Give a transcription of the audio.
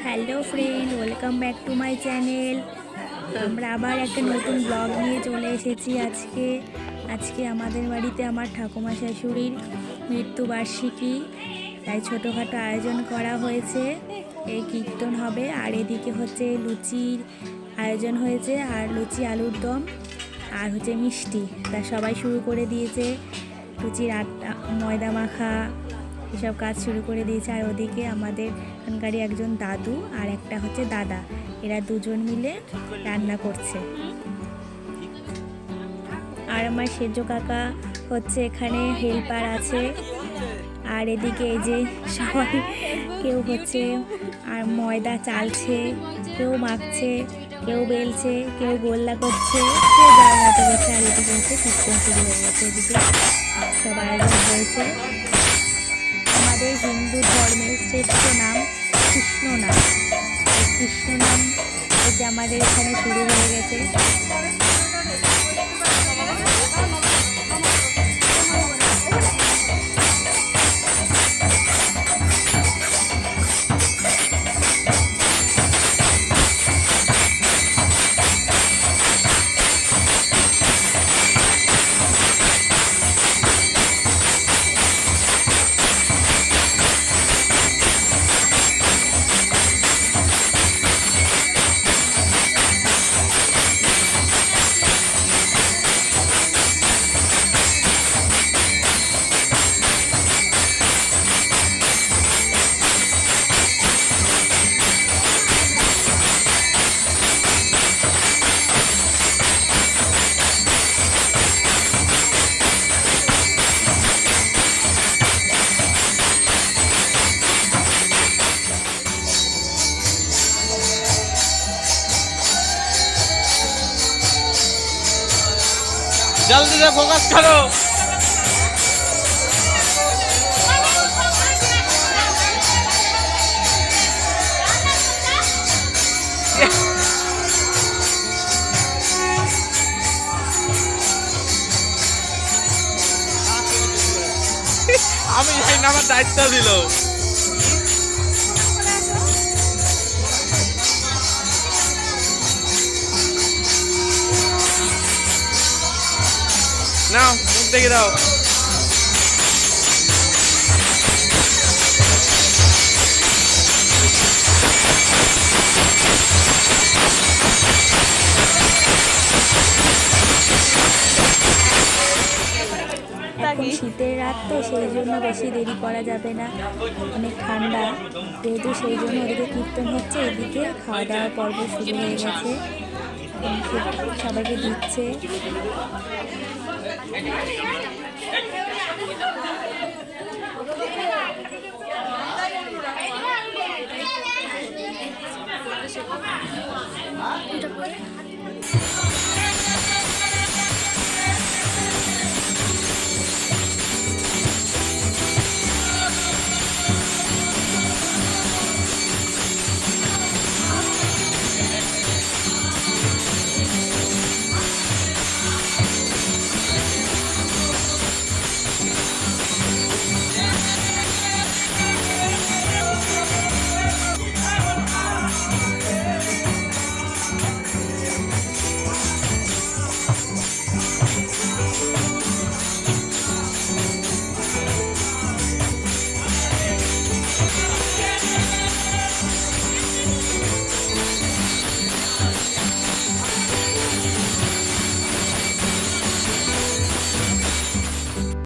Hello friend, welcome back to my channel. আমরা আবার একটা নতুন ব্লগ নিয়ে চলে এসেছি। আজকে আমাদের বাড়িতে আমার ঠাকুমা শাশুড়ির মৃত্যুবার্ষিকী, তাই ছোটোখাটো আয়োজন করা হয়েছে। এই কীর্তন হবে, আর এদিকে হচ্ছে লুচির আয়োজন হয়েছে, আর লুচি আলুর দম আর হচ্ছে মিষ্টি। তা সবাই শুরু করে দিয়েছে, লুচির আটা ময়দা মাখা এসব কাজ শুরু করে দিয়েছে। আর ওদিকে আমাদের এখানকারই একজন দাদু আর একটা হচ্ছে দাদা, এরা দুজন মিলে রান্না করছে। আর আমার সেজ কাকা হচ্ছে এখানে হেল্পার আছে। আর এদিকে এই যে সবাই কেউ হচ্ছে আর ময়দা চালছে, কেউ মাখছে, কেউ বেলছে, কেউ গোল্লা করছে, কেউ যার মতো করছে। আর এদিকে হচ্ছে কীর্তন শুরু হয়ে গেছে। এদিকে সব আয়োজন হয়েছে। আমাদের হিন্দু ধর্মের শ্রেষ্ঠ নাম কৃষ্ণ নাম। কৃষ্ণ নাম এই যে আমাদের এখানে শুরু হয়ে গেছে। जल्दी से फोकस करो। আমি এই নামের দায়িত্ব দিল। নাও মুখ দেখে দাও। এখন শীতের রাত তো, সেই জন্য বেশি দেরি করা যাবে না, অনেক ঠান্ডা যেহেতু, সেই জন্য ওদিকে কীর্তন হচ্ছে, এদিকে খাওয়া দাওয়ার পর্ব শুরু হয়ে গেছে। সবাইকে দিচ্ছে।